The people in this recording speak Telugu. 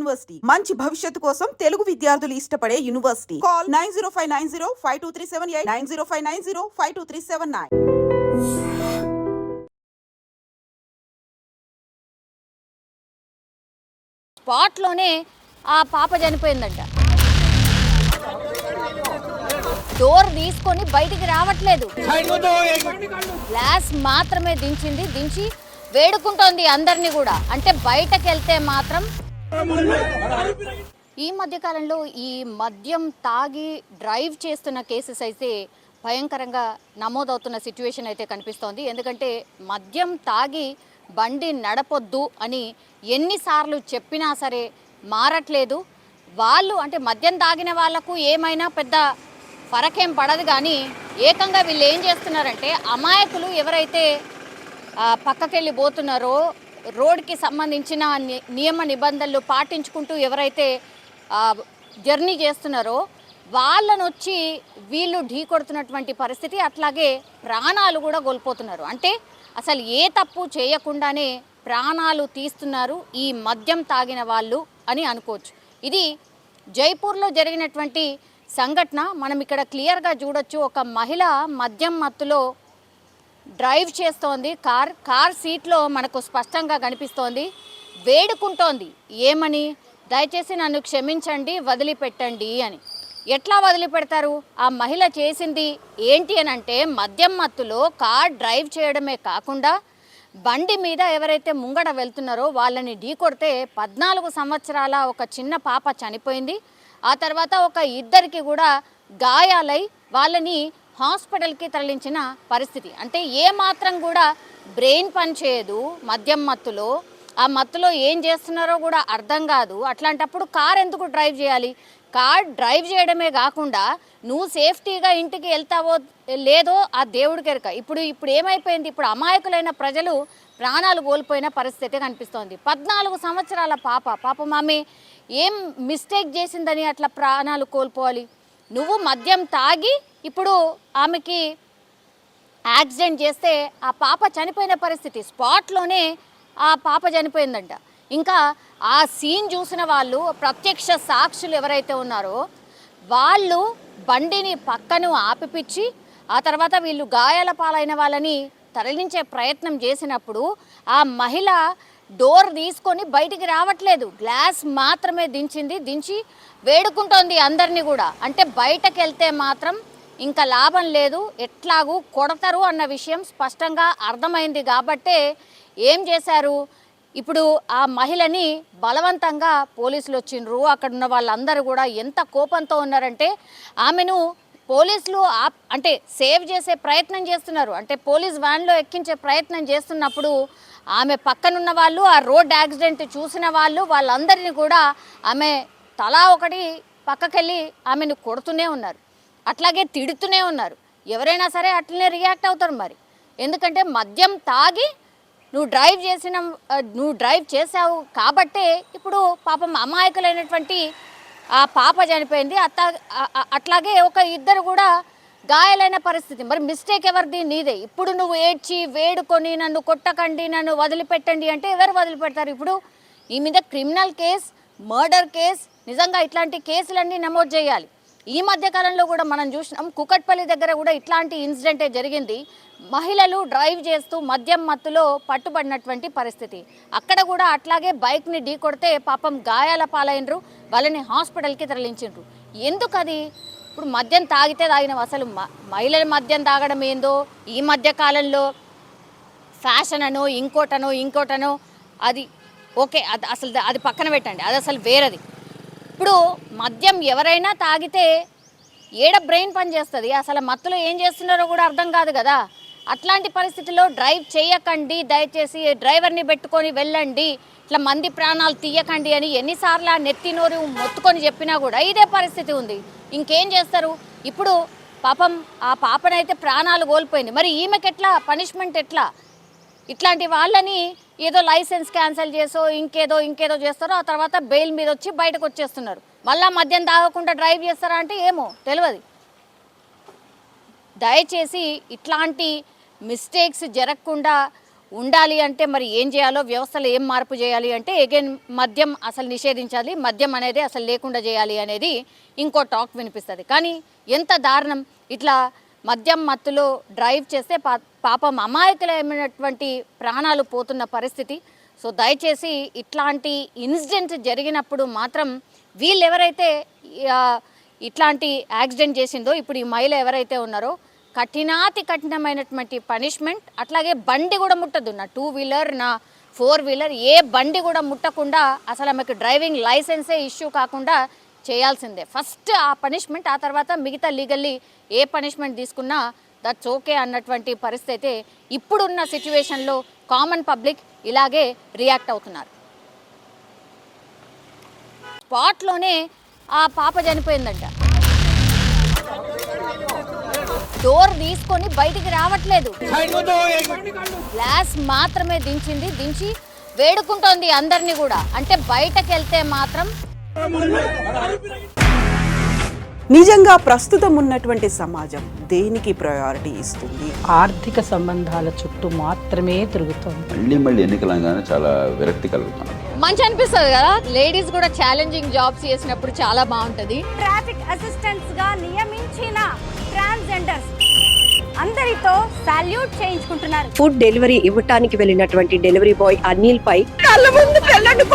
యూనివర్సిటీ మంచి భవిష్యత్తు కోసం తెలుగు విద్యార్థులు ఇష్టపడే యూనివర్సిటీ. కాల్ 9059052378 9059052379. స్పాట్లోనే ఆ పాప చనిపోయిందంట. డోర్ తీసుకొని బయటికి రావట్లేదు, గ్లాస్ మాత్రమే దించి వేడుకుంటోంది అందరినీ కూడా. అంటే బయటకు వెళ్తే మాత్రం ఈ మధ్యకాలంలో ఈ మద్యం తాగి డ్రైవ్ చేస్తున్న కేసెస్ అయితే భయంకరంగా నమోదవుతున్న సిచ్యువేషన్ అయితే కనిపిస్తోంది. ఎందుకంటే మద్యం తాగి బండి నడపొద్దు అని ఎన్నిసార్లు చెప్పినా సరే మారట్లేదు వాళ్ళు. అంటే మద్యం తాగిన వాళ్లకు ఏమైనా పెద్ద ఫరకేం పడదు, కానీ ఏకంగా వీళ్ళు ఏం చేస్తున్నారంటే అమాయకులు ఎవరైతే పక్కకెళ్ళి పోతున్నారో, రోడ్కి సంబంధించిన నియమ నిబంధనలు పాటించుకుంటూ ఎవరైతే జర్నీ చేస్తున్నారో వాళ్ళను వచ్చి వీళ్ళు ఢీకొడుతున్నటువంటి పరిస్థితి. అట్లాగే ప్రాణాలు కూడా కోల్పోతున్నారు. అంటే అసలు ఏ తప్పు చేయకుండానే ప్రాణాలు తీస్తున్నారు ఈ మద్యం తాగిన వాళ్ళు అని అనుకోవచ్చు. ఇది జైపూర్లో జరిగినటువంటి సంఘటన. మనం ఇక్కడ క్లియర్గా చూడొచ్చు. ఒక మహిళ మద్యం మత్తులో డ్రైవ్ చేస్తోంది. కార్ సీట్లో మనకు స్పష్టంగా కనిపిస్తోంది. వేడుకుంటోంది ఏమని, దయచేసి నన్ను క్షమించండి, వదిలిపెట్టండి అని. ఎట్లా వదిలిపెడతారు? ఆ మహిళ చేసింది ఏంటి అని అంటే మద్యం మత్తులో కార్ డ్రైవ్ చేయడమే కాకుండా బండి మీద ఎవరైతే ముంగడ వెళ్తున్నారో వాళ్ళని ఢీకొడితే 14 సంవత్సరాల ఒక చిన్న పాప చనిపోయింది. ఆ తర్వాత ఒక ఇద్దరికి కూడా గాయాలై వాళ్ళని హాస్పిటల్కి తరలించిన పరిస్థితి. అంటే ఏ మాత్రం కూడా బ్రెయిన్ పని చేయదు మద్యం మత్తులో. ఆ మత్తులో ఏం చేస్తున్నారో కూడా అర్థం కాదు. అట్లాంటప్పుడు కార్ ఎందుకు డ్రైవ్ చేయాలి? కార్ డ్రైవ్ చేయడమే కాకుండా నువ్వు సేఫ్టీగా ఇంటికి వెళ్తావో లేదో ఆ దేవుడికి ఎరుక. ఇప్పుడు ఏమైపోయింది? ఇప్పుడు అమాయకులైన ప్రజలు ప్రాణాలు కోల్పోయిన పరిస్థితి కనిపిస్తోంది. 14 సంవత్సరాల పాపం ఆమె ఏం మిస్టేక్ చేసిందని అట్లా ప్రాణాలు కోల్పోవాలి? నువ్వు మద్యం తాగి ఇప్పుడు ఆమెకి యాక్సిడెంట్ చేస్తే ఆ పాప చనిపోయిన పరిస్థితి. స్పాట్లోనే ఆ పాప చనిపోయిందంట. ఇంకా ఆ సీన్ చూసిన వాళ్ళు, ప్రత్యక్ష సాక్షులు ఎవరైతే ఉన్నారో వాళ్ళు బండిని పక్కను ఆపిపిచ్చి ఆ తర్వాత వీళ్ళు గాయాల పాలైన వాళ్ళని తరలించే ప్రయత్నం చేసినప్పుడు ఆ మహిళ డోర్ తీసుకొని బయటికి రావట్లేదు, గ్లాస్ మాత్రమే దించి వేడుకుంటోంది అందరినీ కూడా. అంటే బయటకు వెళ్తే మాత్రం ఇంకా లాభం లేదు, ఎట్లాగూ కొడతారు అన్న విషయం స్పష్టంగా అర్థమైంది. కాబట్టే ఏం చేశారు, ఇప్పుడు ఆ మహిళని బలవంతంగా పోలీసులు వచ్చిండ్రు. అక్కడ ఉన్న వాళ్ళందరూ కూడా ఎంత కోపంతో ఉన్నారంటే ఆమెను పోలీసులు అంటే సేవ్ చేసే ప్రయత్నం చేస్తున్నారు. అంటే పోలీస్ వ్యాన్లో ఎక్కించే ప్రయత్నం చేస్తున్నప్పుడు ఆమె పక్కనున్న వాళ్ళు, ఆ రోడ్ యాక్సిడెంట్ చూసిన వాళ్ళందరినీ కూడా ఆమె తలా ఒకటి పక్కకెళ్ళి ఆమెను కొడుతూనే ఉన్నారు, అట్లాగే తిడుతూనే ఉన్నారు. ఎవరైనా సరే అట్లనే రియాక్ట్ అవుతారు మరి. ఎందుకంటే మద్యం తాగి నువ్వు డ్రైవ్ చేసావు కాబట్టే ఇప్పుడు పాపం అమాయకులైనటువంటి ఆ పాప చనిపోయింది. అట్లాగే ఒక ఇద్దరు కూడా గాయాలైన పరిస్థితి. మరి మిస్టేక్ ఎవరిది? నీదే. ఇప్పుడు నువ్వు ఏడ్చి వేడుకొని నన్ను కొట్టకండి, నన్ను వదిలిపెట్టండి అంటే ఎవరు వదిలిపెడతారు? ఇప్పుడు ఈ మీద క్రిమినల్ కేస్, మర్డర్ కేస్, నిజంగా ఇట్లాంటి కేసులన్నీ నమోదు చేయాలి. ఈ మధ్యకాలంలో కూడా మనం చూసినాం, కుకట్పల్లి దగ్గర కూడా ఇట్లాంటి ఇన్సిడెంటే జరిగింది. మహిళలు డ్రైవ్ చేస్తూ మద్యం మత్తులో పట్టుబడినటువంటి పరిస్థితి. అక్కడ కూడా అట్లాగే బైక్ని ఢీకొడితే పాపం గాయాల పాలైనరు, వాళ్ళని హాస్పిటల్కి తరలించిండ్రు. ఎందుకది? ఇప్పుడు మద్యం తాగిన అసలు మహిళల మద్యం తాగడం ఏందో ఈ మధ్యకాలంలో ఫ్యాషన్ అనో ఇంకోటనో అది ఓకే, అది పక్కన పెట్టండి, అది అసలు వేరేది. ఇప్పుడు మద్యం ఎవరైనా తాగితే ఏడ బ్రెయిన్ పని చేస్తుంది, అసలు మత్తులో ఏం చేస్తున్నారో కూడా అర్థం కాదు కదా. అట్లాంటి పరిస్థితుల్లో డ్రైవ్ చేయకండి, దయచేసి డ్రైవర్ని పెట్టుకొని వెళ్ళండి, ఇట్లా మంది ప్రాణాలు తీయకండి అని ఎన్నిసార్లు నెత్తి నోరు మొత్తుకొని చెప్పినా కూడా ఇదే పరిస్థితి ఉంది. ఇంకేం చేస్తారు? ఇప్పుడు పాపం ఆ పాపనైతే ప్రాణాలు కోల్పోయింది, మరి ఈమెకి ఎట్లా పనిష్మెంట్ ఎట్లా? ఇట్లాంటి వాళ్ళని ఏదో లైసెన్స్ క్యాన్సిల్ చేసో ఇంకేదో చేస్తారో, ఆ తర్వాత బెయిల్ మీద వచ్చి బయటకు వచ్చేస్తున్నారు. మళ్ళీ మద్యం తాగకుండా డ్రైవ్ చేస్తారా అంటే ఏమో తెలియదు. దయచేసి ఇట్లాంటి మిస్టేక్స్ జరగకుండా ఉండాలి అంటే మరి ఏం చేయాలో, వ్యవస్థలో ఏం మార్పు చేయాలి అంటే అగైన్ మద్యం అసలు నిషేధించాలి, మద్యం అనేది అసలు లేకుండా చేయాలి అనేది ఇంకో టాక్ వినిపిస్తుంది. కానీ ఎంత దారుణం, ఇట్లా మద్యం మత్తులో డ్రైవ్ చేస్తే పాపం అమాయకులమైనటువంటి ప్రాణాలు పోతున్న పరిస్థితి. సో దయచేసి ఇట్లాంటి ఇన్సిడెంట్ జరిగినప్పుడు మాత్రం వీళ్ళు ఎవరైతే ఇట్లాంటి యాక్సిడెంట్ చేసిందో, ఇప్పుడు ఈ మహిళ ఎవరైతే ఉన్నారో, కఠినాతి కఠినమైనటువంటి పనిష్మెంట్. అట్లాగే బండి కూడా ముట్టద్దు, నా 2 వీలర్ నా 4 వీలర్ ఏ బండి కూడా ముట్టకుండా అసలు ఆమెకు డ్రైవింగ్ లైసెన్సే ఇష్యూ కాకుండా చేయాల్సిందే ఫస్ట్ ఆ పనిష్మెంట్. ఆ తర్వాత మిగతా లీగల్లీ ఏ పనిష్మెంట్ తీసుకున్నా దట్స్ ఓకే అన్నటువంటి పరిస్థితి అయితే ఇప్పుడున్న సిచ్యువేషన్లో కామన్ పబ్లిక్ ఇలాగే రియాక్ట్ అవుతున్నారు. స్పాట్లోనే ఆ పాప చనిపోయిందంట. డోర్ తీసుకొని బయటికి రావట్లేదు, గ్లాస్ మాత్రమే దించి వేడుకుంటోంది అందరినీ కూడా. అంటే బయటకు వెళ్తే మాత్రం నిజంగా ప్రస్తుతం ఉన్నటువంటి సమాజం దేనికి ప్రయారిటీ ఇస్తుంది? ఆర్థిక సంబంధాల చుట్టూ మాత్రమే తిరుగుతోంది. మళ్ళీ ఎన్నికలంగానే చాలా విరక్తి కలుగుతాను. మంచి అనిపిస్తుంది కదా, లేడీస్ కూడా ఛాలెంజింగ్ జాబ్స్ చేసినప్పుడు చాలా బాగుంటది. ట్రాఫిక్ అసిస్టెంట్స్ గా నియమించిన ట్రాన్స్జెండర్స్ అందరితో సాల్యూట్ చేయించుకుంటున్నారు. ఫుడ్ డెలివరీ ఇవ్వటానికి వెళ్ళినటువంటి డెలివరీ బాయ్ అనిల్ పై కళ్ళ ముందు పెళ్ళండి